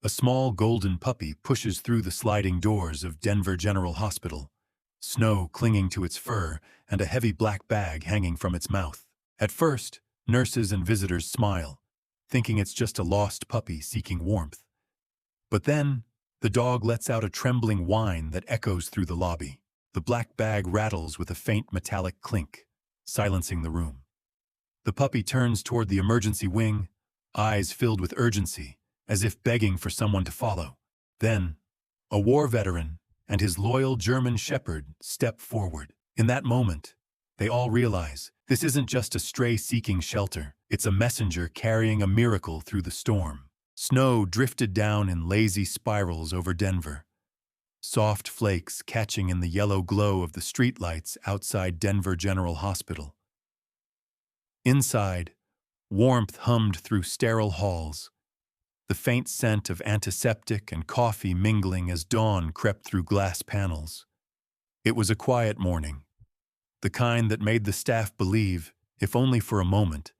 A small golden puppy pushes through the sliding doors of Denver General Hospital, snow clinging to its fur and a heavy black bag hanging from its mouth. At first, nurses and visitors smile, thinking it's just a lost puppy seeking warmth. But then, the dog lets out a trembling whine that echoes through the lobby. The black bag rattles with a faint metallic clink, silencing the room. The puppy turns toward the emergency wing, eyes filled with urgency, as if begging for someone to follow. Then, a war veteran and his loyal German shepherd step forward. In that moment, they all realize this isn't just a stray seeking shelter, it's a messenger carrying a miracle through the storm. Snow drifted down in lazy spirals over Denver, soft flakes catching in the yellow glow of the streetlights outside Denver General Hospital. Inside, warmth hummed through sterile halls, the faint scent of antiseptic and coffee mingling as dawn crept through glass panels. It was a quiet morning, the kind that made the staff believe, if only for a moment,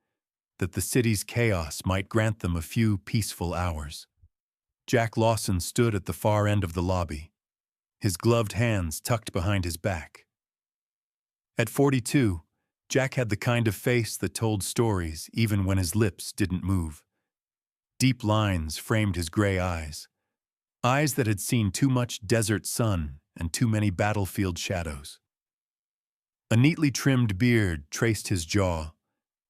that the city's chaos might grant them a few peaceful hours. Jack Lawson stood at the far end of the lobby, his gloved hands tucked behind his back. At 42, Jack had the kind of face that told stories even when his lips didn't move. Deep lines framed his gray eyes that had seen too much desert sun and too many battlefield shadows. A neatly trimmed beard traced his jaw,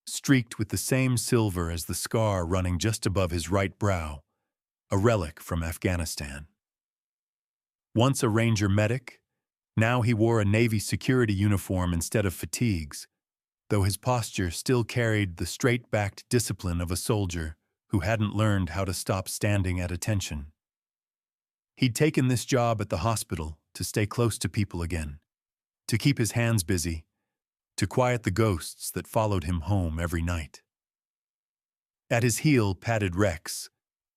streaked with the same silver as the scar running just above his right brow, a relic from Afghanistan. Once a Ranger medic, now he wore a Navy security uniform instead of fatigues, though his posture still carried the straight-backed discipline of a soldier who hadn't learned how to stop standing at attention. He'd taken this job at the hospital to stay close to people again, to keep his hands busy, to quiet the ghosts that followed him home every night. At his heel padded Rex,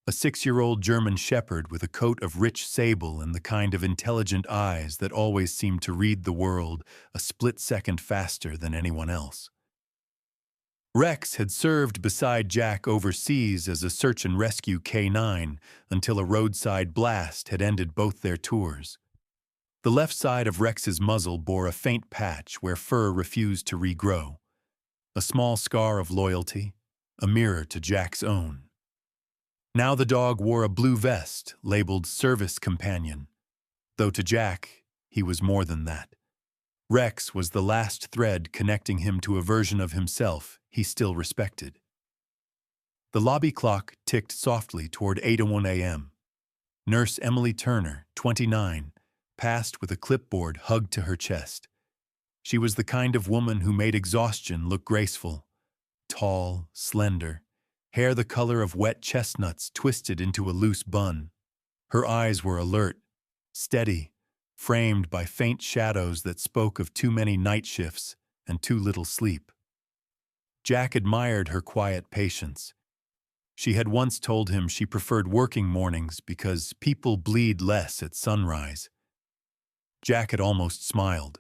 a 6-year-old German shepherd with a coat of rich sable and the kind of intelligent eyes that always seemed to read the world a split second faster than anyone else. Rex had served beside Jack overseas as a search and rescue K9 until a roadside blast had ended both their tours. The left side of Rex's muzzle bore a faint patch where fur refused to regrow, a small scar of loyalty, a mirror to Jack's own. Now the dog wore a blue vest labeled Service Companion, though to Jack, he was more than that. Rex was the last thread connecting him to a version of himself he still respected. The lobby clock ticked softly toward 8:01 a.m. Nurse Emily Turner, 29, passed with a clipboard hugged to her chest. She was the kind of woman who made exhaustion look graceful, tall, slender, hair the color of wet chestnuts twisted into a loose bun. Her eyes were alert, steady, framed by faint shadows that spoke of too many night shifts and too little sleep. Jack admired her quiet patience. She had once told him she preferred working mornings because people bleed less at sunrise. Jack had almost smiled.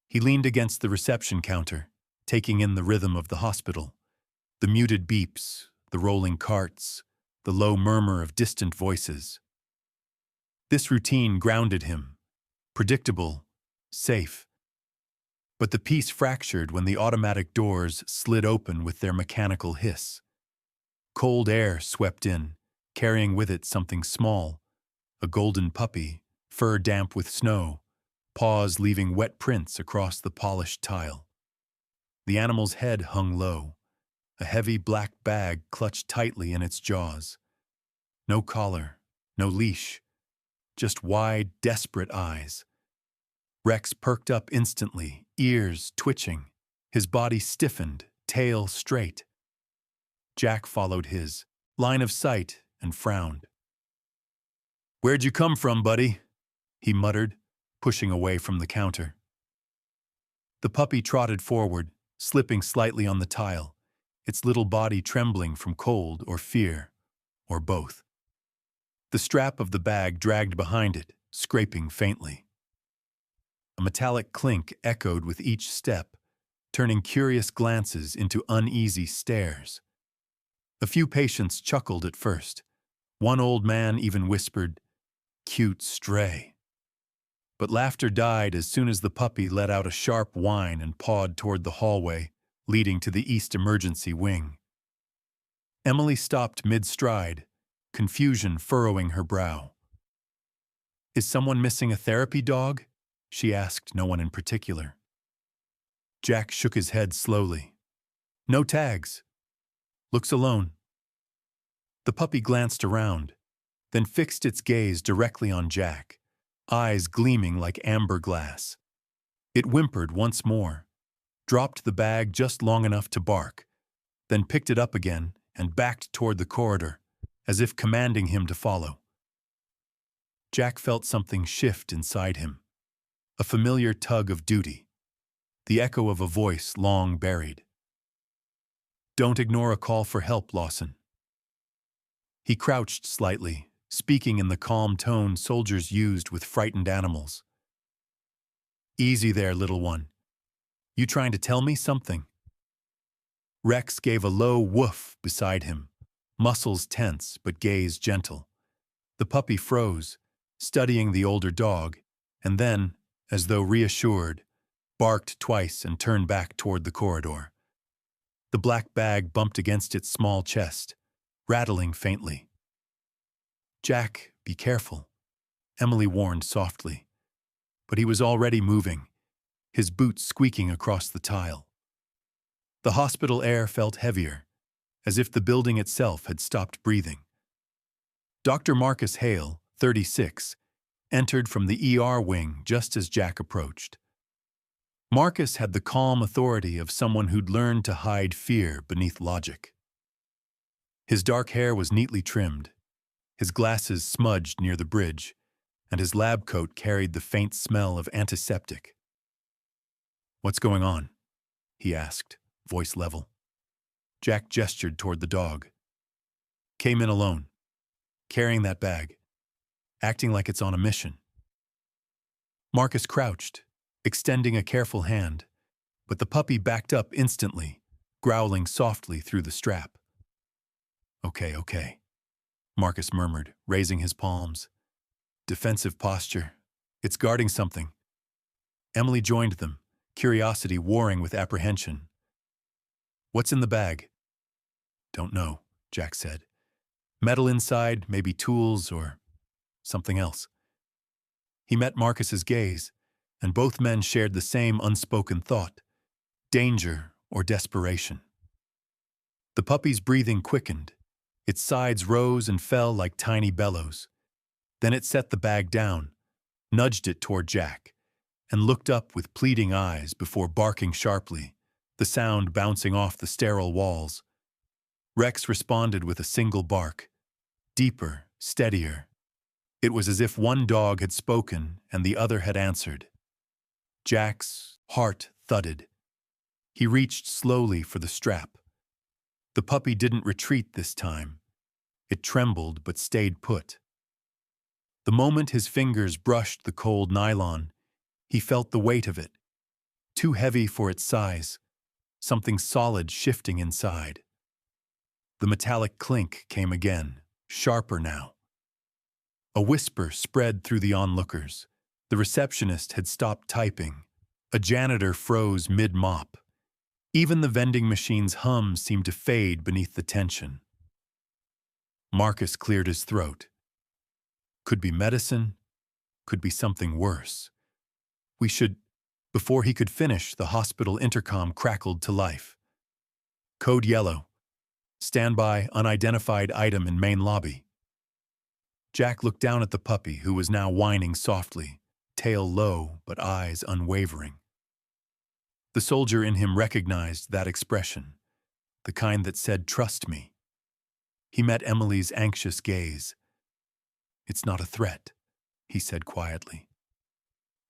He leaned against the reception counter, taking in the rhythm of the hospital. The muted beeps, the rolling carts, the low murmur of distant voices. This routine grounded him, predictable, safe. But the peace fractured when the automatic doors slid open with their mechanical hiss. Cold air swept in, carrying with it something small, a golden puppy, fur damp with snow, paws leaving wet prints across the polished tile. The animal's head hung low, a heavy black bag clutched tightly in its jaws. No collar, no leash, just wide, desperate eyes. Rex perked up instantly, ears twitching, his body stiffened, tail straight. Jack followed his line of sight and frowned. "Where'd you come from, buddy?" he muttered, pushing away from the counter. The puppy trotted forward, slipping slightly on the tile, its little body trembling from cold or fear, or both. The strap of the bag dragged behind it, scraping faintly. A metallic clink echoed with each step, turning curious glances into uneasy stares. A few patients chuckled at first, One old man even whispered, "Cute stray." But laughter died as soon as the puppy let out a sharp whine and pawed toward the hallway leading to the east emergency wing. Emily stopped mid-stride, confusion furrowing her brow. "Is someone missing a therapy dog?" she asked no one in particular. Jack shook his head slowly. "No tags. Looks alone." The puppy glanced around, then fixed its gaze directly on Jack, eyes gleaming like amber glass. It whimpered once more, dropped the bag just long enough to bark, then picked it up again and backed toward the corridor, as if commanding him to follow. Jack felt something shift inside him, a familiar tug of duty, the echo of a voice long buried. "Don't ignore a call for help, Lawson." He crouched slightly, speaking in the calm tone soldiers used with frightened animals. "Easy there, little one. You trying to tell me something?" Rex gave a low woof beside him, muscles tense but gaze gentle. The puppy froze, studying the older dog, and then, as though reassured, barked twice and turned back toward the corridor. The black bag bumped against its small chest, rattling faintly. "Jack, be careful," Emily warned softly. But he was already moving, his boots squeaking across the tile. The hospital air felt heavier, as if the building itself had stopped breathing. Dr. Marcus Hale, 36, entered from the ER wing just as Jack approached. Marcus had the calm authority of someone who'd learned to hide fear beneath logic. His dark hair was neatly trimmed, his glasses smudged near the bridge, and his lab coat carried the faint smell of antiseptic. "What's going on?" he asked, voice level. Jack gestured toward the dog. "Came in alone, carrying that bag, acting like it's on a mission." Marcus crouched, extending a careful hand, but the puppy backed up instantly, growling softly through the strap. Okay, Marcus murmured, raising his palms. "Defensive posture. It's guarding something." Emily joined them, curiosity warring with apprehension. "What's in the bag?" "Don't know," Jack said. "Metal inside, maybe tools or something else." He met Marcus's gaze, and both men shared the same unspoken thought: danger or desperation. The puppy's breathing quickened. Its sides rose and fell like tiny bellows. Then it set the bag down, nudged it toward Jack, and looked up with pleading eyes before barking sharply, the sound bouncing off the sterile walls. Rex responded with a single bark, deeper, steadier. It was as if one dog had spoken and the other had answered. Jack's heart thudded. He reached slowly for the strap. The puppy didn't retreat this time. It trembled but stayed put. The moment his fingers brushed the cold nylon, he felt the weight of it. Too heavy for its size, something solid shifting inside. The metallic clink came again, sharper now. A whisper spread through the onlookers. The receptionist had stopped typing. A janitor froze mid-mop. Even the vending machine's hum seemed to fade beneath the tension. Marcus cleared his throat. Could be medicine, could be something worse. We should... Before he could finish, the hospital intercom crackled to life. "Code yellow. Standby, unidentified item in main lobby." Jack looked down at the puppy, who was now whining softly, tail low but eyes unwavering. The soldier in him recognized that expression, the kind that said, "Trust me." He met Emily's anxious gaze. "It's not a threat," he said quietly.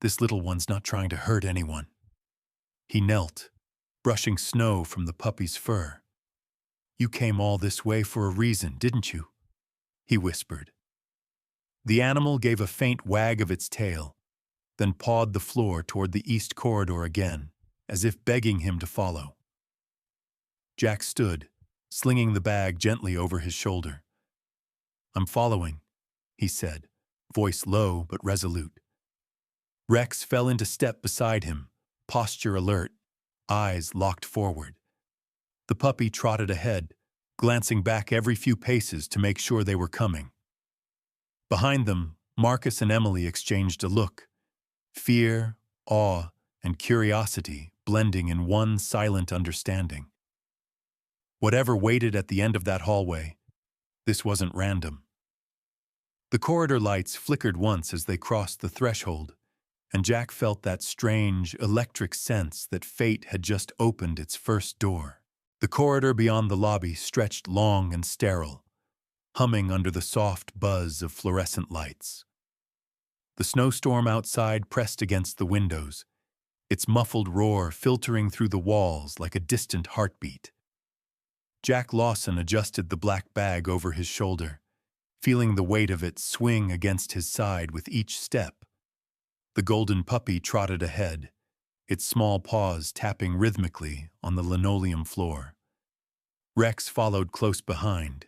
"This little one's not trying to hurt anyone." He knelt, brushing snow from the puppy's fur. "You came all this way for a reason, didn't you?" he whispered. The animal gave a faint wag of its tail, then pawed the floor toward the east corridor again, as if begging him to follow. Jack stood, slinging the bag gently over his shoulder. I'm following, he said, voice low but resolute. Rex fell into step beside him, posture alert, eyes locked forward. The puppy trotted ahead, glancing back every few paces to make sure they were coming. Behind them, Marcus and Emily exchanged a look, fear, awe, and curiosity blending in one silent understanding. Whatever waited at the end of that hallway, this wasn't random. The corridor lights flickered once as they crossed the threshold, and Jack felt that strange, electric sense that fate had just opened its first door. The corridor beyond the lobby stretched long and sterile, humming under the soft buzz of fluorescent lights. The snowstorm outside pressed against the windows, its muffled roar filtering through the walls like a distant heartbeat. Jack Lawson adjusted the black bag over his shoulder, feeling the weight of it swing against his side with each step. The golden puppy trotted ahead, its small paws tapping rhythmically on the linoleum floor. Rex followed close behind,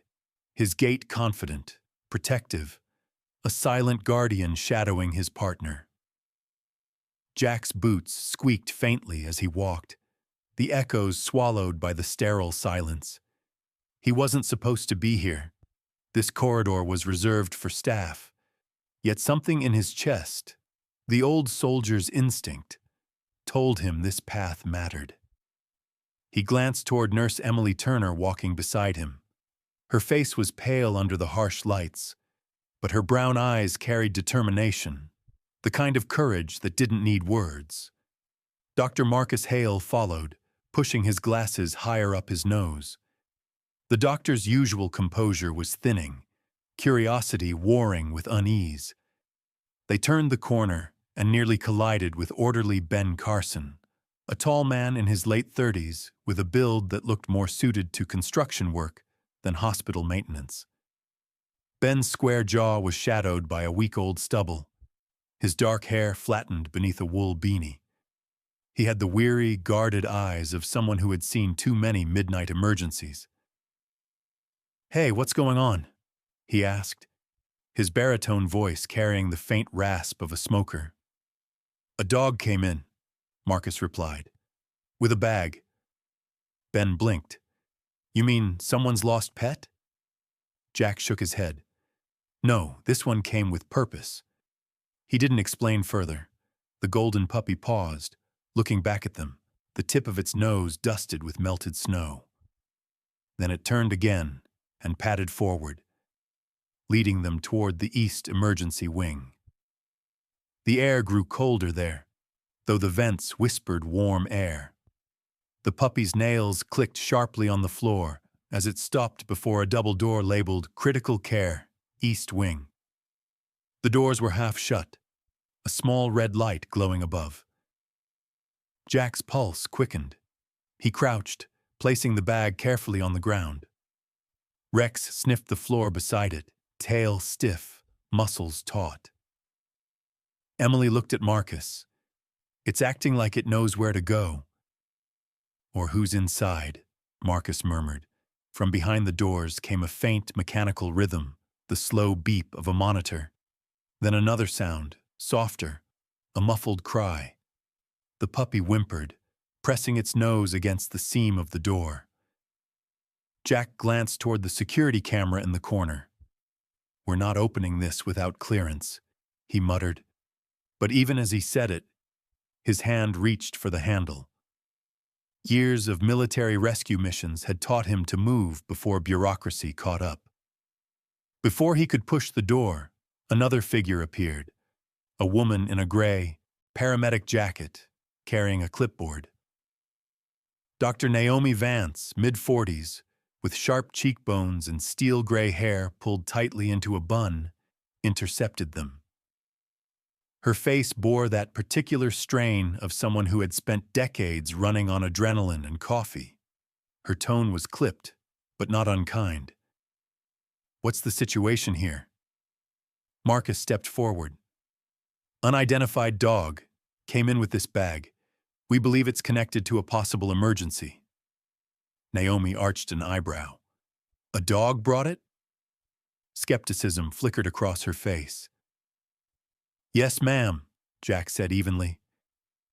his gait confident, protective, a silent guardian shadowing his partner. Jack's boots squeaked faintly as he walked, the echoes swallowed by the sterile silence. He wasn't supposed to be here. This corridor was reserved for staff, yet something in his chest, the old soldier's instinct, told him this path mattered. He glanced toward Nurse Emily Turner walking beside him. Her face was pale under the harsh lights, but her brown eyes carried determination, the kind of courage that didn't need words. Dr. Marcus Hale followed, pushing his glasses higher up his nose. The doctor's usual composure was thinning, curiosity warring with unease. They turned the corner and nearly collided with orderly Ben Carson, a tall man in his late 30s with a build that looked more suited to construction work than hospital maintenance. Ben's square jaw was shadowed by a week-old stubble, his dark hair flattened beneath a wool beanie. He had the weary, guarded eyes of someone who had seen too many midnight emergencies. "Hey, what's going on?" he asked, his baritone voice carrying the faint rasp of a smoker. "A dog came in," Marcus replied, "with a bag." Ben blinked. "You mean someone's lost pet?" Jack shook his head. "No, this one came with purpose." He didn't explain further. The golden puppy paused, looking back at them, the tip of its nose dusted with melted snow. Then it turned again and padded forward, leading them toward the east emergency wing. The air grew colder there, though the vents whispered warm air. The puppy's nails clicked sharply on the floor as it stopped before a double door labeled Critical Care, East Wing. The doors were half shut, a small red light glowing above. Jack's pulse quickened. He crouched, placing the bag carefully on the ground. Rex sniffed the floor beside it, tail stiff, muscles taut. Emily looked at Marcus. "It's acting like it knows where to go." "Or who's inside," Marcus murmured. From behind the doors came a faint mechanical rhythm, the slow beep of a monitor. Then another sound, softer, a muffled cry. The puppy whimpered, pressing its nose against the seam of the door. Jack glanced toward the security camera in the corner. "We're not opening this without clearance," he muttered. But even as he said it, his hand reached for the handle. Years of military rescue missions had taught him to move before bureaucracy caught up. Before he could push the door, another figure appeared, a woman in a gray, paramedic jacket, carrying a clipboard. Dr. Naomi Vance, mid-40s, with sharp cheekbones and steel-gray hair pulled tightly into a bun, intercepted them. Her face bore that particular strain of someone who had spent decades running on adrenaline and coffee. Her tone was clipped, but not unkind. "What's the situation here?" Marcus stepped forward. "Unidentified dog. Came in with this bag. We believe it's connected to a possible emergency." Naomi arched an eyebrow. "A dog brought it?" Skepticism flickered across her face. "Yes, ma'am," Jack said evenly.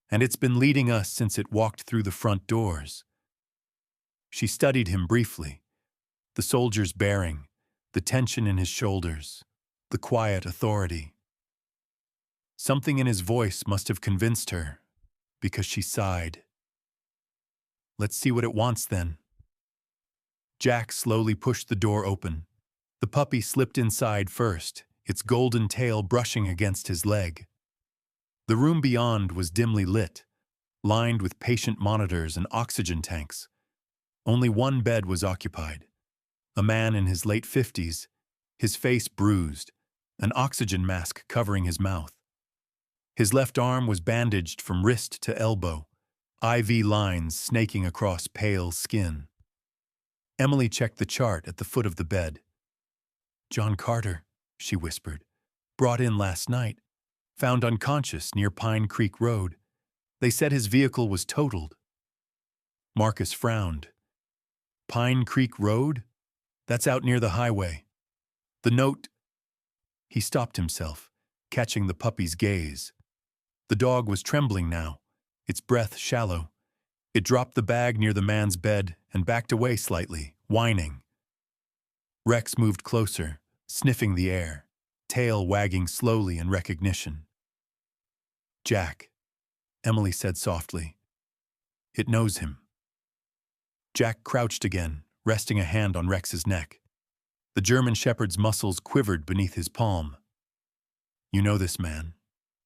"And it's been leading us since it walked through the front doors." She studied him briefly. The soldier's bearing, the tension in his shoulders, the quiet authority. Something in his voice must have convinced her, because she sighed. "Let's see what it wants then." Jack slowly pushed the door open. The puppy slipped inside first, its golden tail brushing against his leg. The room beyond was dimly lit, lined with patient monitors and oxygen tanks. Only one bed was occupied. A man in his late 50s, his face bruised, an oxygen mask covering his mouth. His left arm was bandaged from wrist to elbow, IV lines snaking across pale skin. Emily checked the chart at the foot of the bed. "John Carter," she whispered, "brought in last night, found unconscious near Pine Creek Road. They said his vehicle was totaled." Marcus frowned. "Pine Creek Road? That's out near the highway. The note—" He stopped himself, catching the puppy's gaze. The dog was trembling now, its breath shallow. It dropped the bag near the man's bed and backed away slightly, whining. Rex moved closer, sniffing the air, tail wagging slowly in recognition. "Jack," Emily said softly. "It knows him." Jack crouched again, resting a hand on Rex's neck. The German shepherd's muscles quivered beneath his palm. "You know this man,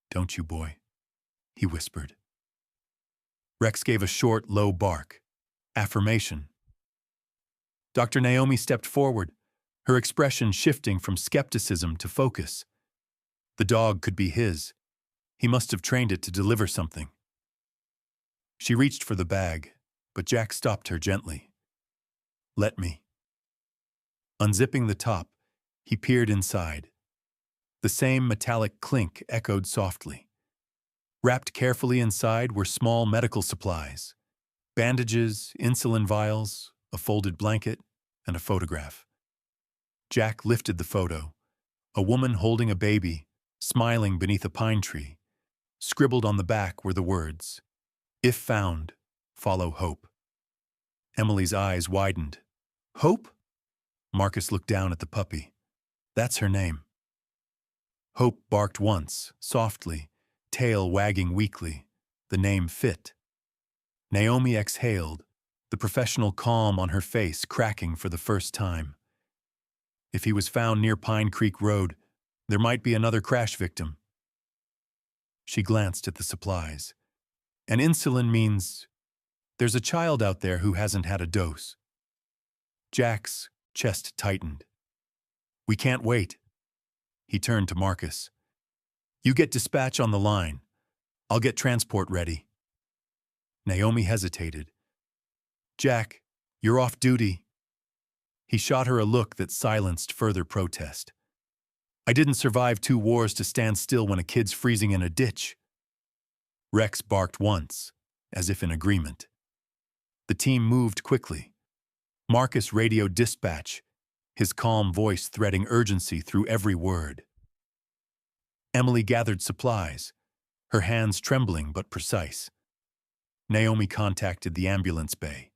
don't you, boy?" he whispered. Rex gave a short, low bark. Affirmation. Dr. Naomi stepped forward, her expression shifting from skepticism to focus. The dog could be his. He must have trained it to deliver something. She reached for the bag, but Jack stopped her gently. "Let me." Unzipping the top, he peered inside. The same metallic clink echoed softly. Wrapped carefully inside were small medical supplies: bandages, insulin vials, a folded blanket, and a photograph. Jack lifted the photo. A woman holding a baby, smiling beneath a pine tree. Scribbled on the back were the words, "If found, follow Hope." Emily's eyes widened. "Hope?" Marcus looked down at the puppy. "That's her name." Hope barked once, softly, tail wagging weakly. The name fit. Naomi exhaled, the professional calm on her face cracking for the first time. If he was found near Pine Creek Road, there might be another crash victim. She glanced at the supplies. "And insulin means there's a child out there who hasn't had a dose." Jack's chest tightened. "We can't wait." He turned to Marcus. "You get dispatch on the line. I'll get transport ready." Naomi hesitated. "Jack, you're off duty." He shot her a look that silenced further protest. "I didn't survive 2 wars to stand still when a kid's freezing in a ditch." Rex barked once, as if in agreement. The team moved quickly. Marcus radioed dispatch, his calm voice threading urgency through every word. Emily gathered supplies, her hands trembling but precise. Naomi contacted the ambulance bay.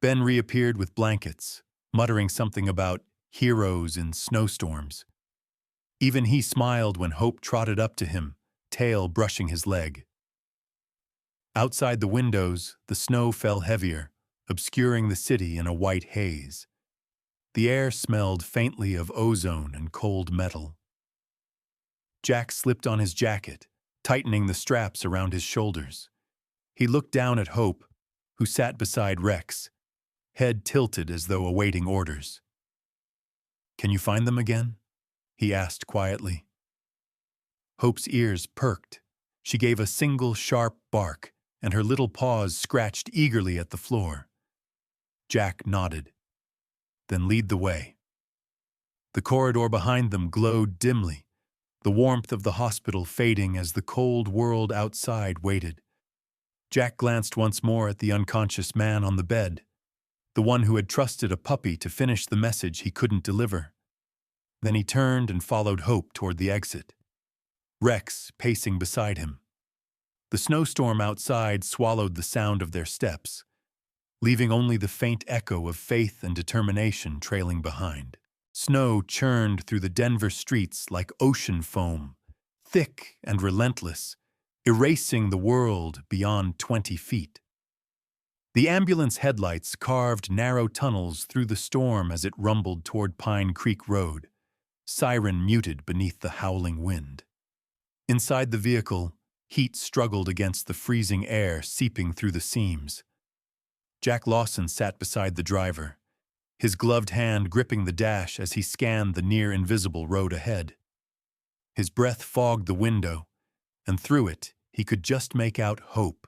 Ben reappeared with blankets, muttering something about heroes in snowstorms. Even he smiled when Hope trotted up to him, tail brushing his leg. Outside the windows, the snow fell heavier, obscuring the city in a white haze. The air smelled faintly of ozone and cold metal. Jack slipped on his jacket, tightening the straps around his shoulders. He looked down at Hope, who sat beside Rex, head tilted as though awaiting orders. "Can you find them again?" he asked quietly. Hope's ears perked. She gave a single sharp bark, and her little paws scratched eagerly at the floor. Jack nodded. "Then lead the way." The corridor behind them glowed dimly, the warmth of the hospital fading as the cold world outside waited. Jack glanced once more at the unconscious man on the bed, the one who had trusted a puppy to finish the message he couldn't deliver. Then he turned and followed Hope toward the exit, Rex pacing beside him. The snowstorm outside swallowed the sound of their steps, leaving only the faint echo of faith and determination trailing behind. Snow churned through the Denver streets like ocean foam, thick and relentless, erasing the world beyond 20 feet. The ambulance headlights carved narrow tunnels through the storm as it rumbled toward Pine Creek Road, siren muted beneath the howling wind. Inside the vehicle, heat struggled against the freezing air seeping through the seams. Jack Lawson sat beside the driver, his gloved hand gripping the dash as he scanned the near-invisible road ahead. His breath fogged the window, and through it he could just make out Hope,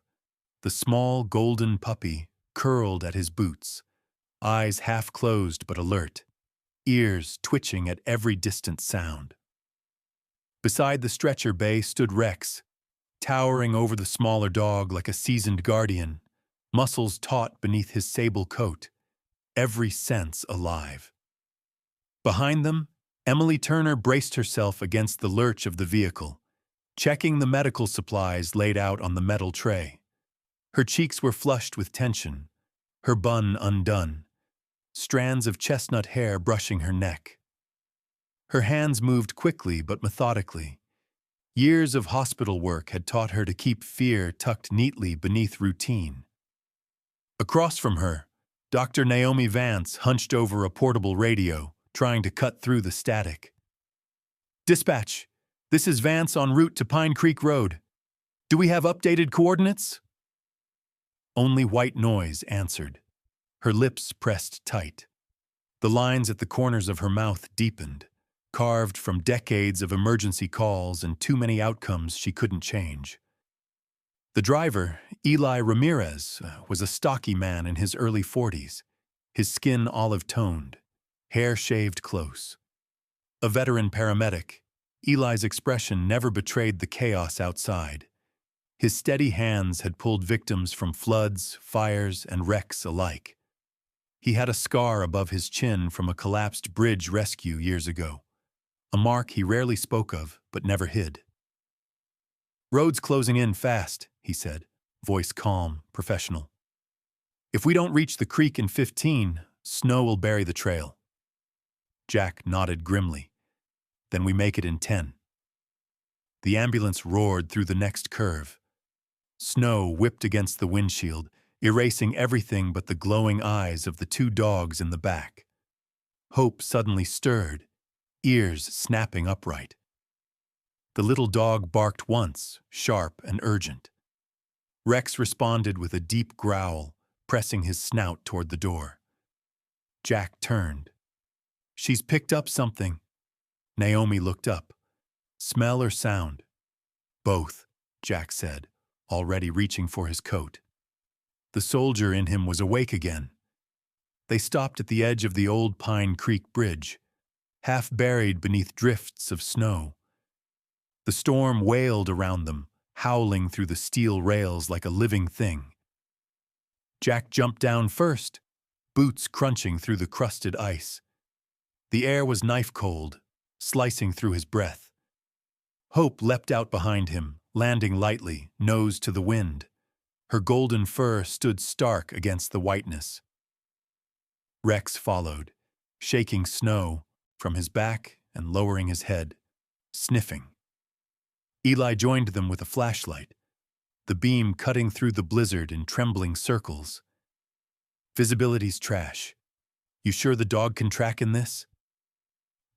the small golden puppy curled at his boots, eyes half closed but alert, ears twitching at every distant sound. Beside the stretcher bay stood Rex, towering over the smaller dog like a seasoned guardian, muscles taut beneath his sable coat, every sense alive. Behind them, Emily Turner braced herself against the lurch of the vehicle, checking the medical supplies laid out on the metal tray. Her cheeks were flushed with tension, her bun undone, strands of chestnut hair brushing her neck. Her hands moved quickly but methodically. Years of hospital work had taught her to keep fear tucked neatly beneath routine. Across from her, Dr. Naomi Vance hunched over a portable radio, trying to cut through the static. "Dispatch, this is Vance en route to Pine Creek Road. Do we have updated coordinates?" Only white noise answered. Her lips pressed tight. The lines at the corners of her mouth deepened, carved from decades of emergency calls and too many outcomes she couldn't change. The driver, Eli Ramirez, was a stocky man in his early 40s, his skin olive-toned, hair shaved close. A veteran paramedic, Eli's expression never betrayed the chaos outside. His steady hands had pulled victims from floods, fires, and wrecks alike. He had a scar above his chin from a collapsed bridge rescue years ago, a mark he rarely spoke of but never hid. "Road's closing in fast," he said, voice calm, professional. "If we don't reach the creek in 15, snow will bury the trail." Jack nodded grimly. "Then we make it in 10. The ambulance roared through the next curve. Snow whipped against the windshield, erasing everything but the glowing eyes of the two dogs in the back. Hope suddenly stirred, ears snapping upright. The little dog barked once, sharp and urgent. Rex responded with a deep growl, pressing his snout toward the door. Jack turned. "She's picked up something." Naomi looked up. "Smell or sound?" "Both," Jack said, already reaching for his coat. The soldier in him was awake again. They stopped at the edge of the old Pine Creek Bridge, half buried beneath drifts of snow. The storm wailed around them, howling through the steel rails like a living thing. Jack jumped down first, boots crunching through the crusted ice. The air was knife-cold, slicing through his breath. Hope leapt out behind him, landing lightly, nose to the wind. Her golden fur stood stark against the whiteness. Rex followed, shaking snow from his back and lowering his head, sniffing. Eli joined them with a flashlight, the beam cutting through the blizzard in trembling circles. "Visibility's trash. You sure the dog can track in this?"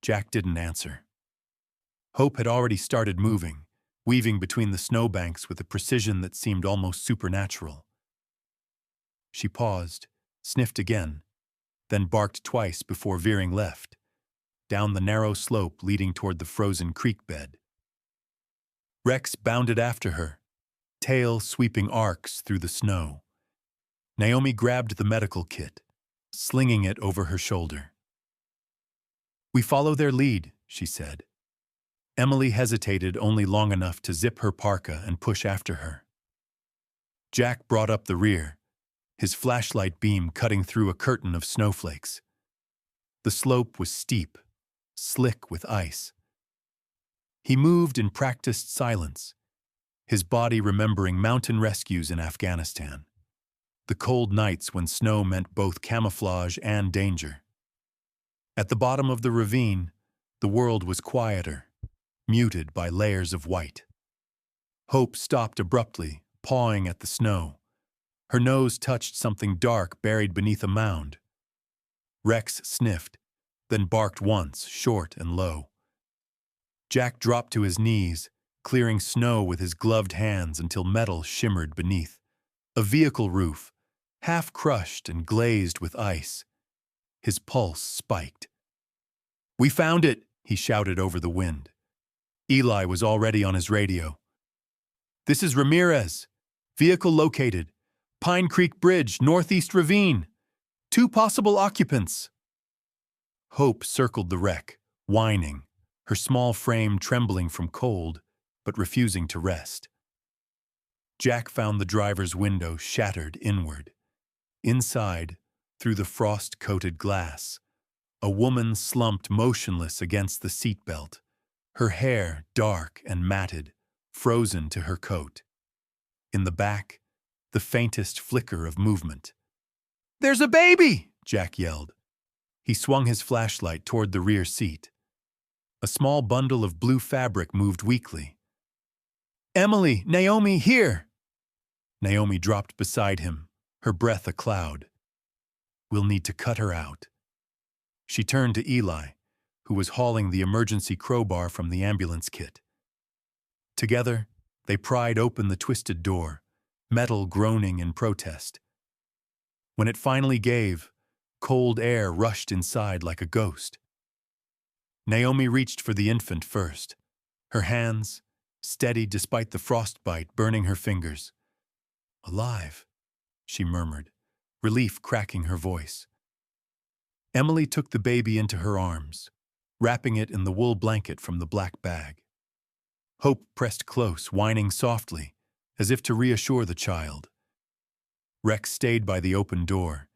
Jack didn't answer. Hope had already started moving, weaving between the snowbanks with a precision that seemed almost supernatural. She paused, sniffed again, then barked twice before veering left, down the narrow slope leading toward the frozen creek bed. Rex bounded after her, tail sweeping arcs through the snow. Naomi grabbed the medical kit, slinging it over her shoulder. "We follow their lead," she said. Emily hesitated only long enough to zip her parka and push after her. Jack brought up the rear, his flashlight beam cutting through a curtain of snowflakes. The slope was steep, slick with ice. He moved in practiced silence, his body remembering mountain rescues in Afghanistan, the cold nights when snow meant both camouflage and danger. At the bottom of the ravine, the world was quieter, muted by layers of white. Hope stopped abruptly, pawing at the snow. Her nose touched something dark buried beneath a mound. Rex sniffed, then barked once, short and low. Jack dropped to his knees, clearing snow with his gloved hands until metal shimmered beneath. A vehicle roof, half crushed and glazed with ice. His pulse spiked. "We found it," he shouted over the wind. Eli was already on his radio. "This is Ramirez. Vehicle located. Pine Creek Bridge, Northeast Ravine. 2 possible occupants." Hope circled the wreck, whining, her small frame trembling from cold, but refusing to rest. Jack found the driver's window shattered inward. Inside, through the frost-coated glass, a woman slumped motionless against the seatbelt, her hair dark and matted, frozen to her coat. In the back, the faintest flicker of movement. "There's a baby!" Jack yelled. He swung his flashlight toward the rear seat. A small bundle of blue fabric moved weakly. "Emily, Naomi, here!" Naomi dropped beside him, her breath a cloud. "We'll need to cut her out." She turned to Eli, who was hauling the emergency crowbar from the ambulance kit. Together, they pried open the twisted door, metal groaning in protest. When it finally gave, cold air rushed inside like a ghost. Naomi reached for the infant first, her hands, steady despite the frostbite burning her fingers. "Alive," she murmured, relief cracking her voice. Emily took the baby into her arms, wrapping it in the wool blanket from the black bag. Hope pressed close, whining softly, as if to reassure the child. Rex stayed by the open door,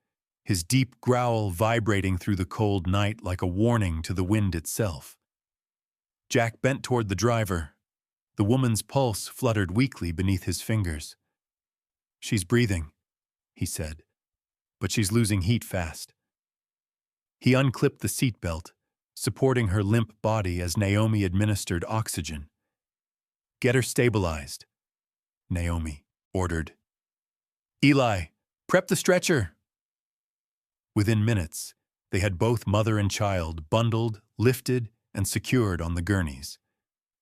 his deep growl vibrating through the cold night like a warning to the wind itself. Jack bent toward the driver. The woman's pulse fluttered weakly beneath his fingers. "She's breathing," he said, "but she's losing heat fast." He unclipped the seatbelt, supporting her limp body as Naomi administered oxygen. "Get her stabilized," Naomi ordered. "Eli, prep the stretcher." Within minutes, they had both mother and child bundled, lifted, and secured on the gurneys.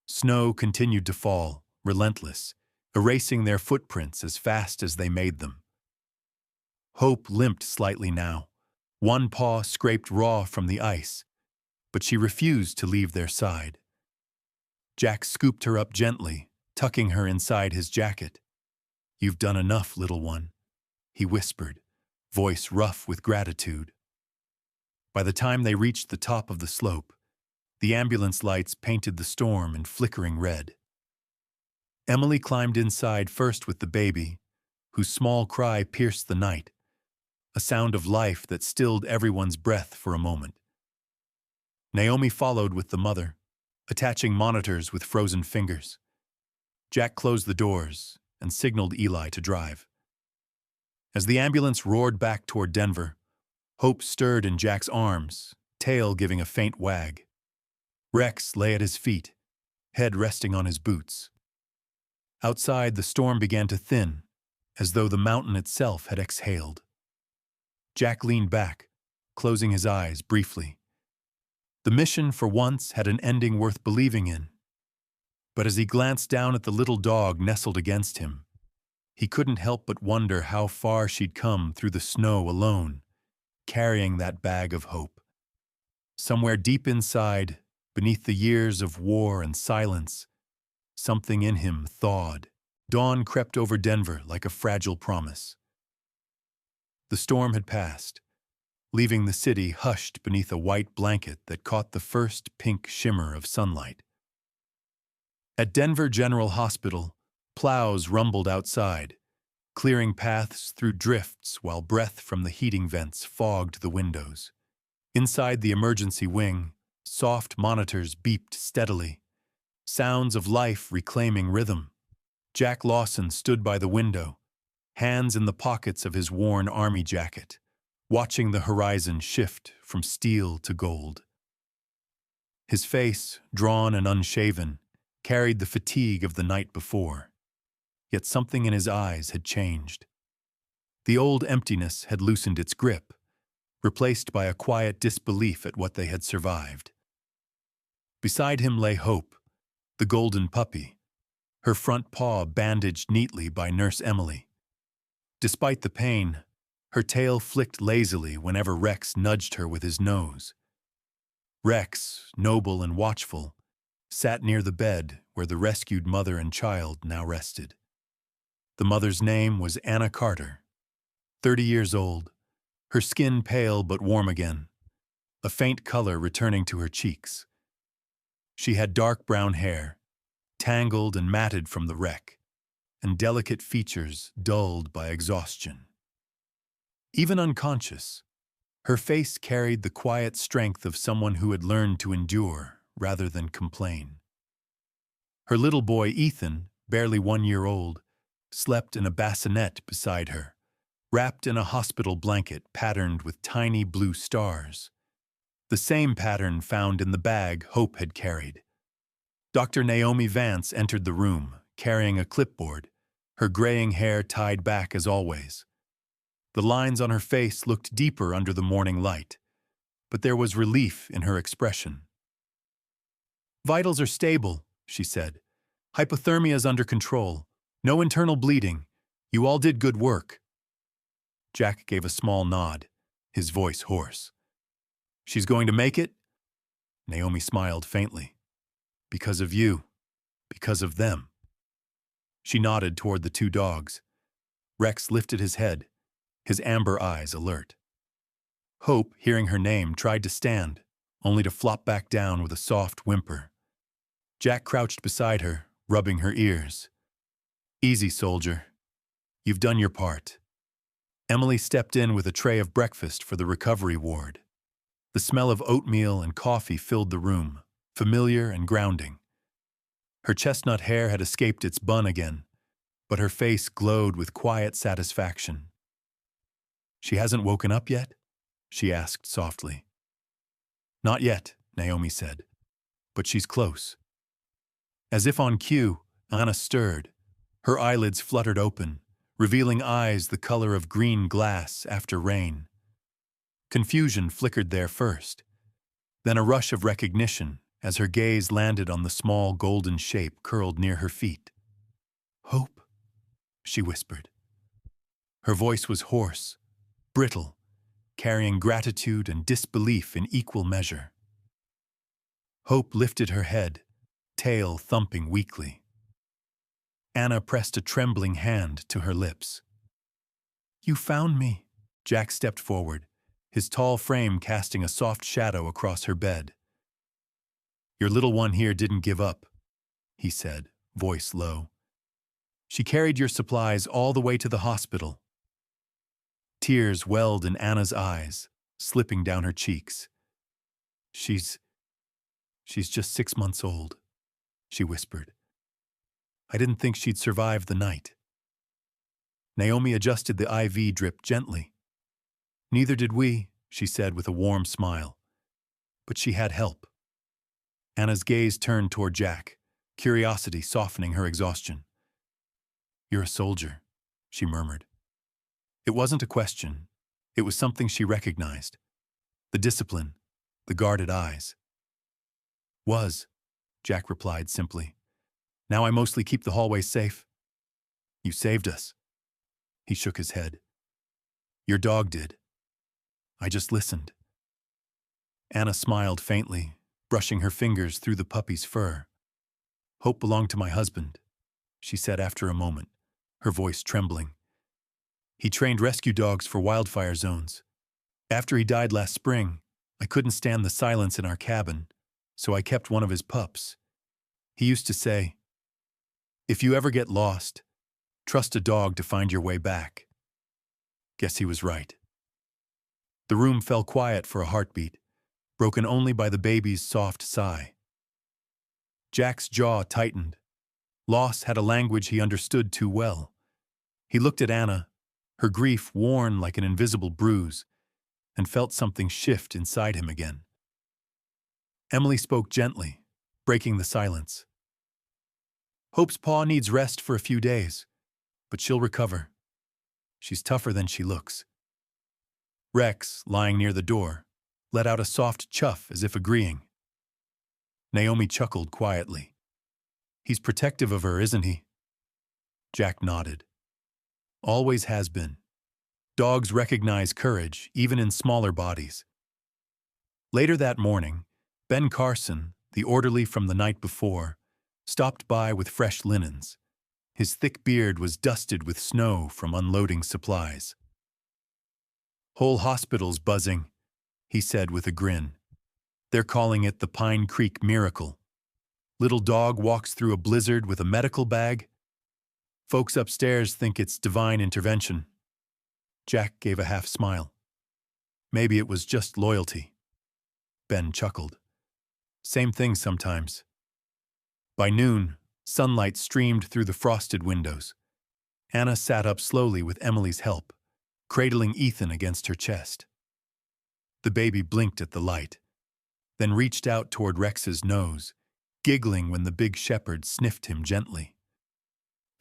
Snow continued to fall, relentless, erasing their footprints as fast as they made them. Hope limped slightly now. One paw scraped raw from the ice, but she refused to leave their side. Jack scooped her up gently, tucking her inside his jacket. "You've done enough, little one," he whispered, voice rough with gratitude. By the time they reached the top of the slope, the ambulance lights painted the storm in flickering red. Emily climbed inside first with the baby, whose small cry pierced the night, a sound of life that stilled everyone's breath for a moment. Naomi followed with the mother, attaching monitors with frozen fingers. Jack closed the doors and signaled Eli to drive. As the ambulance roared back toward Denver, Hope stirred in Jack's arms, tail giving a faint wag. Rex lay at his feet, head resting on his boots. Outside, the storm began to thin, as though the mountain itself had exhaled. Jack leaned back, closing his eyes briefly. The mission, for once, had an ending worth believing in. But as he glanced down at the little dog nestled against him, he couldn't help but wonder how far she'd come through the snow alone, carrying that bag of hope. Somewhere deep inside, beneath the years of war and silence, something in him thawed. Dawn crept over Denver like a fragile promise. The storm had passed, leaving the city hushed beneath a white blanket that caught the first pink shimmer of sunlight. At Denver General Hospital, plows rumbled outside, clearing paths through drifts while breath from the heating vents fogged the windows. Inside the emergency wing, Soft monitors beeped steadily, sounds of life reclaiming rhythm. Jack Lawson stood by the window, hands in the pockets of his worn army jacket, watching the horizon shift from steel to gold. His face, drawn and unshaven, carried the fatigue of the night before. Yet something in his eyes had changed. The old emptiness had loosened its grip, replaced by a quiet disbelief at what they had survived. Beside him lay Hope, the golden puppy, her front paw bandaged neatly by Nurse Emily. Despite the pain, her tail flicked lazily whenever Rex nudged her with his nose. Rex, noble and watchful, sat near the bed where the rescued mother and child now rested. The mother's name was Anna Carter, 30 years old, her skin pale but warm again, a faint color returning to her cheeks. She had dark brown hair, tangled and matted from the wreck, and delicate features dulled by exhaustion. Even unconscious, her face carried the quiet strength of someone who had learned to endure rather than complain. Her little boy, Ethan, barely 1 year old, slept in a bassinet beside her, wrapped in a hospital blanket patterned with tiny blue stars, the same pattern found in the bag Hope had carried. Dr. Naomi Vance entered the room, carrying a clipboard, her graying hair tied back as always. The lines on her face looked deeper under the morning light, but there was relief in her expression. "Vitals are stable," she said. "Hypothermia is under control. No internal bleeding. You all did good work." Jack gave a small nod, his voice hoarse. "She's going to make it?" Naomi smiled faintly. "Because of you. Because of them." She nodded toward the two dogs. Rex lifted his head, his amber eyes alert. Hope, hearing her name, tried to stand, only to flop back down with a soft whimper. Jack crouched beside her, rubbing her ears. "Easy, soldier. You've done your part." Emily stepped in with a tray of breakfast for the recovery ward. The smell of oatmeal and coffee filled the room, familiar and grounding. Her chestnut hair had escaped its bun again, but her face glowed with quiet satisfaction. "She hasn't woken up yet?" she asked softly. "Not yet," Naomi said, "but she's close." As if on cue, Anna stirred. Her eyelids fluttered open, revealing eyes the color of green glass after rain. Confusion flickered there first, then a rush of recognition as her gaze landed on the small golden shape curled near her feet. "Hope," she whispered. Her voice was hoarse, brittle, carrying gratitude and disbelief in equal measure. Hope lifted her head, tail thumping weakly. Anna pressed a trembling hand to her lips. "You found me." Jack stepped forward, his tall frame casting a soft shadow across her bed. "Your little one here didn't give up," he said, voice low. "She carried your supplies all the way to the hospital." Tears welled in Anna's eyes, slipping down her cheeks. She's just 6 months old," she whispered. "I didn't think she'd survive the night." Naomi adjusted the IV drip gently. "Neither did we," she said with a warm smile. "But she had help." Anna's gaze turned toward Jack, curiosity softening her exhaustion. "You're a soldier," she murmured. It wasn't a question. It was something she recognized. The discipline, the guarded eyes. "Was," Jack replied simply. "Now I mostly keep the hallway safe." "You saved us." He shook his head. "Your dog did. I just listened." Anna smiled faintly, brushing her fingers through the puppy's fur. "Hope belonged to my husband," she said after a moment, her voice trembling. "He trained rescue dogs for wildfire zones. After he died last spring, I couldn't stand the silence in our cabin, so I kept one of his pups. He used to say, 'If you ever get lost, trust a dog to find your way back.' Guess he was right." The room fell quiet for a heartbeat, broken only by the baby's soft sigh. Jack's jaw tightened. Loss had a language he understood too well. He looked at Anna, her grief worn like an invisible bruise, and felt something shift inside him again. Emily spoke gently, breaking the silence. "Hope's paw needs rest for a few days, but she'll recover. She's tougher than she looks." Rex, lying near the door, let out a soft chuff as if agreeing. Naomi chuckled quietly. "He's protective of her, isn't he?" Jack nodded. "Always has been. Dogs recognize courage, even in smaller bodies." Later that morning, Ben Carson, the orderly from the night before, stopped by with fresh linens. His thick beard was dusted with snow from unloading supplies. "Whole hospital's buzzing," he said with a grin. "They're calling it the Pine Creek Miracle. Little dog walks through a blizzard with a medical bag. Folks upstairs think it's divine intervention." Jack gave a half smile. "Maybe it was just loyalty." Ben chuckled. "Same thing sometimes." By noon, sunlight streamed through the frosted windows. Anna sat up slowly with Emily's help, cradling Ethan against her chest. The baby blinked at the light, then reached out toward Rex's nose, giggling when the big shepherd sniffed him gently.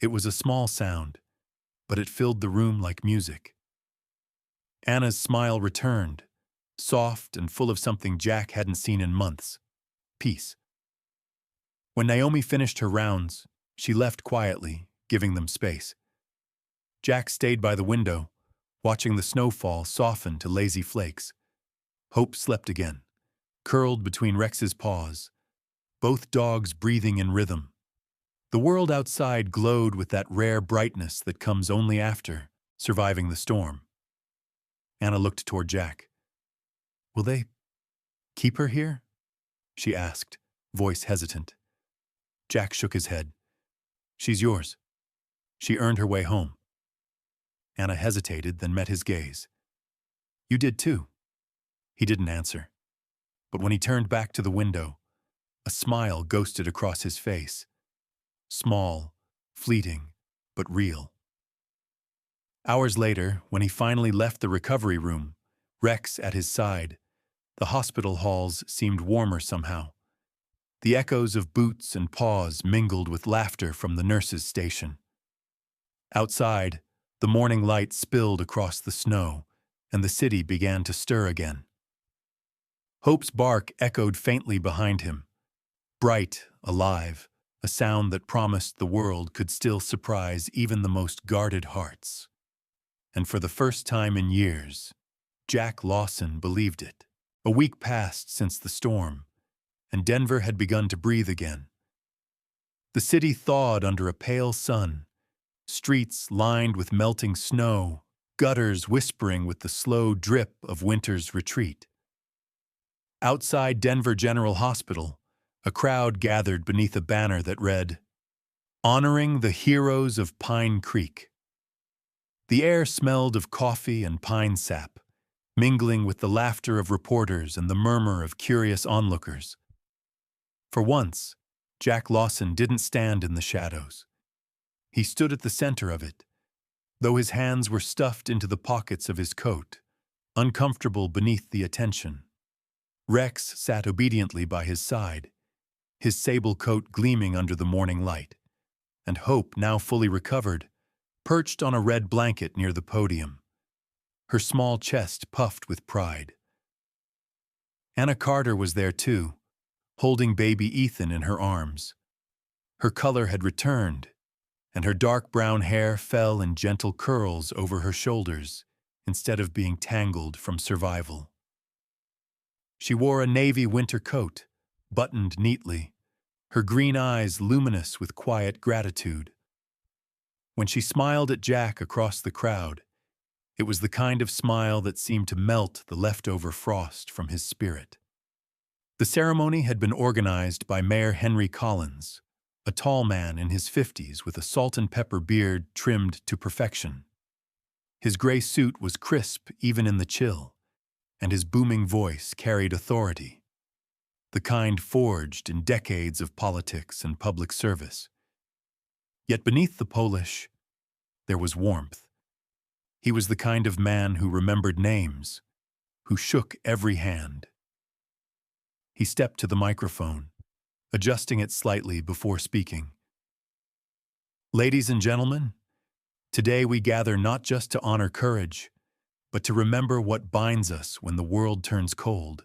It was a small sound, but it filled the room like music. Anna's smile returned, soft and full of something Jack hadn't seen in months: peace. When Naomi finished her rounds, she left quietly, giving them space. Jack stayed by the window, watching the snowfall soften to lazy flakes. Hope slept again, curled between Rex's paws, both dogs breathing in rhythm. The world outside glowed with that rare brightness that comes only after surviving the storm. Anna looked toward Jack. "Will they keep her here?" she asked, voice hesitant. Jack shook his head. "She's yours. She earned her way home." Anna hesitated, then met his gaze. "You did too." He didn't answer. But when he turned back to the window, a smile ghosted across his face. Small, fleeting, but real. Hours later, when he finally left the recovery room, Rex at his side, the hospital halls seemed warmer somehow. The echoes of boots and paws mingled with laughter from the nurses' station. Outside, the morning light spilled across the snow, and the city began to stir again. Hope's bark echoed faintly behind him, bright, alive, a sound that promised the world could still surprise even the most guarded hearts. And for the first time in years, Jack Lawson believed it. A week passed since the storm, and Denver had begun to breathe again. The city thawed under a pale sun, streets lined with melting snow, gutters whispering with the slow drip of winter's retreat. Outside Denver General Hospital, a crowd gathered beneath a banner that read, "Honoring the Heroes of Pine Creek." The air smelled of coffee and pine sap, mingling with the laughter of reporters and the murmur of curious onlookers. For once, Jack Lawson didn't stand in the shadows. He stood at the center of it, though his hands were stuffed into the pockets of his coat, uncomfortable beneath the attention. Rex sat obediently by his side, his sable coat gleaming under the morning light, and Hope, now fully recovered, perched on a red blanket near the podium, her small chest puffed with pride. Anna Carter was there too, holding baby Ethan in her arms. Her color had returned, and her dark brown hair fell in gentle curls over her shoulders instead of being tangled from survival. She wore a navy winter coat, buttoned neatly, her green eyes luminous with quiet gratitude. When she smiled at Jack across the crowd, it was the kind of smile that seemed to melt the leftover frost from his spirit. The ceremony had been organized by Mayor Henry Collins, a tall man in his 50s with a salt and pepper beard trimmed to perfection. His gray suit was crisp even in the chill, and his booming voice carried authority, the kind forged in decades of politics and public service. Yet beneath the Polish, there was warmth. He was the kind of man who remembered names, who shook every hand. He stepped to the microphone, adjusting it slightly before speaking. Ladies and gentlemen, today we gather not just to honor courage, but to remember what binds us when the world turns cold.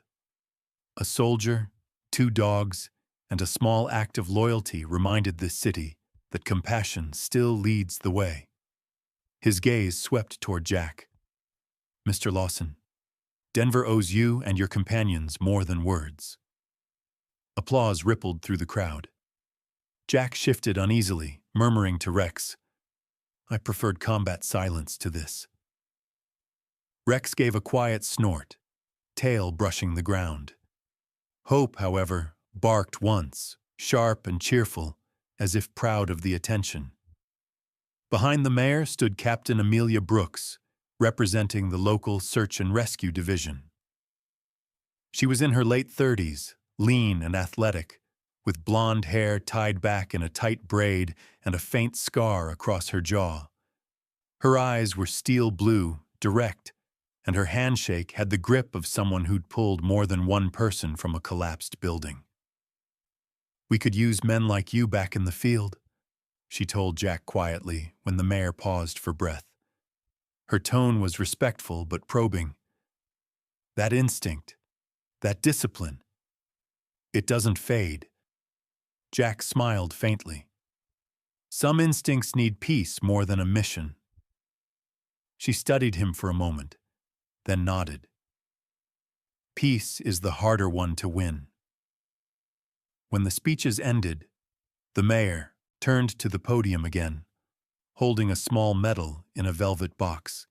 A soldier, 2 dogs, and a small act of loyalty reminded this city that compassion still leads the way. His gaze swept toward Jack. Mr. Lawson, Denver owes you and your companions more than words. Applause rippled through the crowd. Jack shifted uneasily, murmuring to Rex, I preferred combat silence to this. Rex gave a quiet snort, tail brushing the ground. Hope, however, barked once, sharp and cheerful, as if proud of the attention. Behind the mayor stood Captain Amelia Brooks, representing the local search and rescue division. She was in her late 30s, lean and athletic, with blonde hair tied back in a tight braid and a faint scar across her jaw. Her eyes were steel blue, direct, and her handshake had the grip of someone who'd pulled more than one person from a collapsed building. We could use men like you back in the field, she told Jack quietly when the mayor paused for breath. Her tone was respectful but probing. That instinct, that discipline, it doesn't fade. Jack smiled faintly. Some instincts need peace more than a mission. She studied him for a moment, then nodded. Peace is the harder one to win. When the speeches ended, the mayor turned to the podium again, holding a small medal in a velvet box.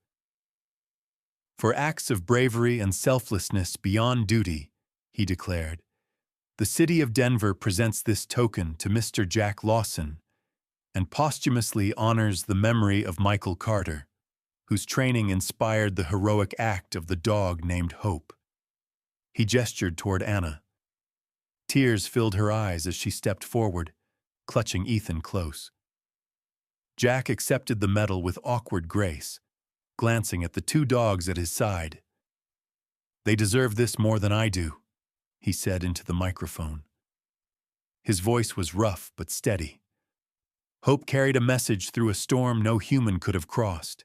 For acts of bravery and selflessness beyond duty, he declared, the city of Denver presents this token to Mr. Jack Lawson and posthumously honors the memory of Michael Carter, whose training inspired the heroic act of the dog named Hope. He gestured toward Anna. Tears filled her eyes as she stepped forward, clutching Ethan close. Jack accepted the medal with awkward grace, glancing at the 2 dogs at his side. They deserve this more than I do, he said into the microphone. His voice was rough but steady. Hope carried a message through a storm no human could have crossed.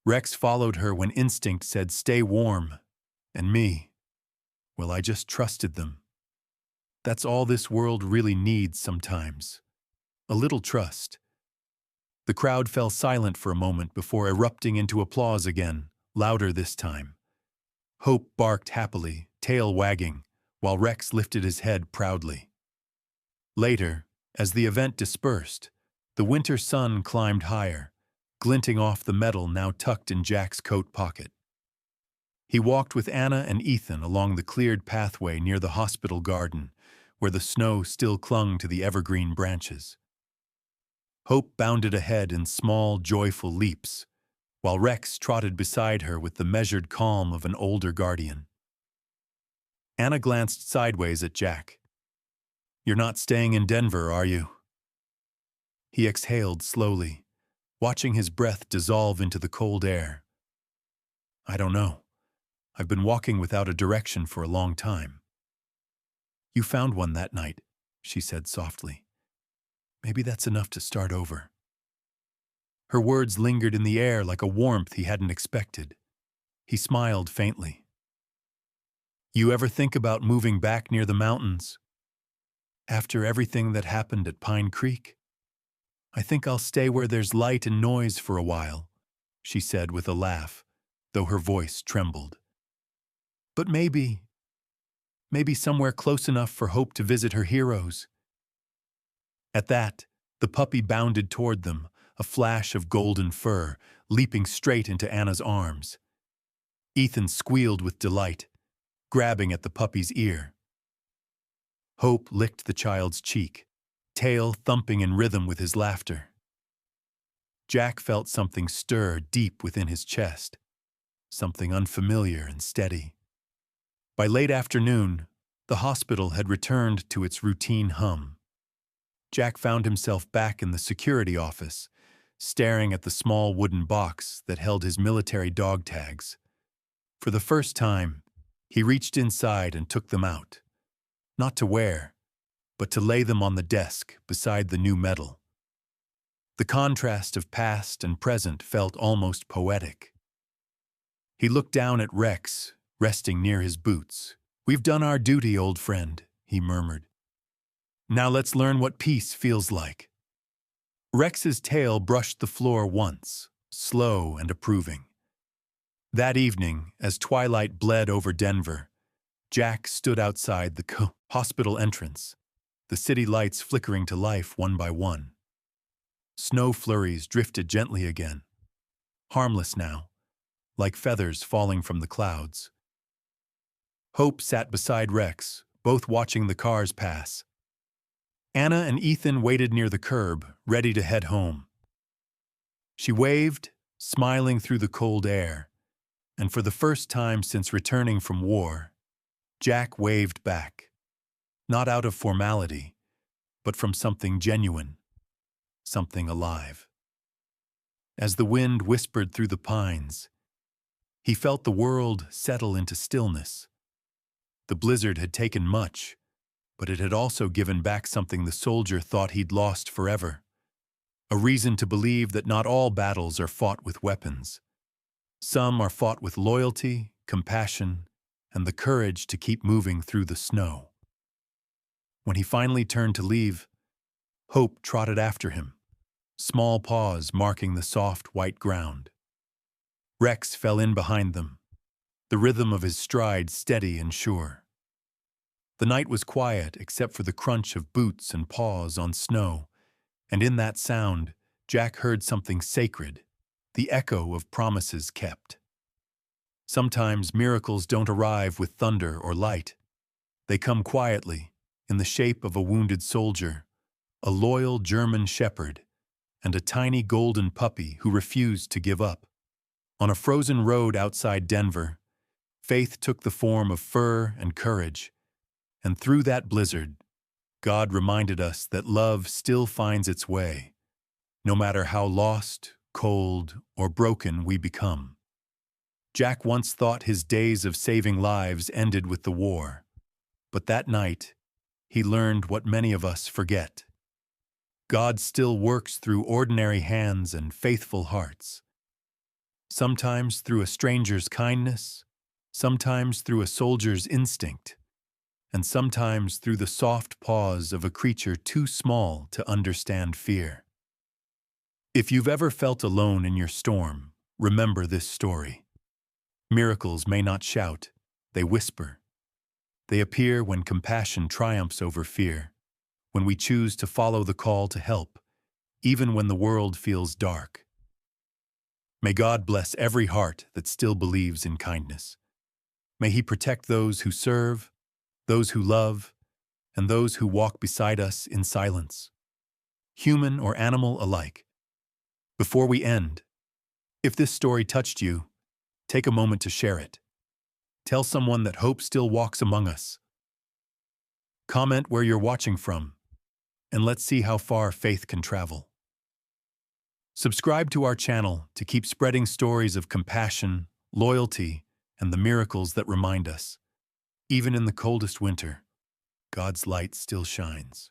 Rex followed her when instinct said stay warm, and me, well, I just trusted them. That's all this world really needs sometimes. A little trust. The crowd fell silent for a moment before erupting into applause again, louder this time. Hope barked happily, tail wagging, while Rex lifted his head proudly. Later, as the event dispersed, the winter sun climbed higher, glinting off the medal now tucked in Jack's coat pocket. He walked with Anna and Ethan along the cleared pathway near the hospital garden, where the snow still clung to the evergreen branches. Hope bounded ahead in small, joyful leaps, while Rex trotted beside her with the measured calm of an older guardian. Anna glanced sideways at Jack. You're not staying in Denver, are you? He exhaled slowly, watching his breath dissolve into the cold air. I don't know. I've been walking without a direction for a long time. You found one that night, she said softly. Maybe that's enough to start over. Her words lingered in the air like a warmth he hadn't expected. He smiled faintly. You ever think about moving back near the mountains? After everything that happened at Pine Creek? I think I'll stay where there's light and noise for a while, she said with a laugh, though her voice trembled. But maybe somewhere close enough for Hope to visit her heroes. At that, the puppy bounded toward them, a flash of golden fur, leaping straight into Anna's arms. Ethan squealed with delight, grabbing at the puppy's ear. Hope licked the child's cheek, tail thumping in rhythm with his laughter. Jack felt something stir deep within his chest. something unfamiliar and steady. By late afternoon, the hospital had returned to its routine hum. Jack found himself back in the security office, staring at the small wooden box that held his military dog tags. For the first time, he reached inside and took them out, not to wear, but to lay them on the desk beside the new medal. The contrast of past and present felt almost poetic. He looked down at Rex, resting near his boots. "We've done our duty, old friend," he murmured. "Now let's learn what peace feels like." Rex's tail brushed the floor once, slow and approving. That evening, as twilight bled over Denver, Jack stood outside the hospital entrance, the city lights flickering to life one by one. Snow flurries drifted gently again, harmless now, like feathers falling from the clouds. Hope sat beside Rex, both watching the cars pass. Anna and Ethan waited near the curb, ready to head home. She waved, smiling through the cold air, and for the first time since returning from war, Jack waved back, not out of formality, but from something genuine, something alive. As the wind whispered through the pines, he felt the world settle into stillness. The blizzard had taken much, but it had also given back something the soldier thought he'd lost forever. A reason to believe that not all battles are fought with weapons. Some are fought with loyalty, compassion, and the courage to keep moving through the snow. When he finally turned to leave, Hope trotted after him, small paws marking the soft white ground. Rex fell in behind them, the rhythm of his stride steady and sure. The night was quiet except for the crunch of boots and paws on snow, and in that sound, Jack heard something sacred, the echo of promises kept. Sometimes miracles don't arrive with thunder or light. They come quietly, in the shape of a wounded soldier, a loyal German shepherd, and a tiny golden puppy who refused to give up. On a frozen road outside Denver, faith took the form of fur and courage, and through that blizzard, God reminded us that love still finds its way, no matter how lost, cold, or broken we become. Jack once thought his days of saving lives ended with the war, but that night, he learned what many of us forget. God still works through ordinary hands and faithful hearts. Sometimes through a stranger's kindness, sometimes through a soldier's instinct, and sometimes through the soft paws of a creature too small to understand fear. If you've ever felt alone in your storm, remember this story. Miracles may not shout, they whisper. They appear when compassion triumphs over fear, when we choose to follow the call to help, even when the world feels dark. May God bless every heart that still believes in kindness. May He protect those who serve, those who love, and those who walk beside us in silence, human or animal alike. Before we end, if this story touched you, take a moment to share it. Tell someone that hope still walks among us. Comment where you're watching from, and let's see how far faith can travel. Subscribe to our channel to keep spreading stories of compassion, loyalty, and the miracles that remind us, even in the coldest winter, God's light still shines.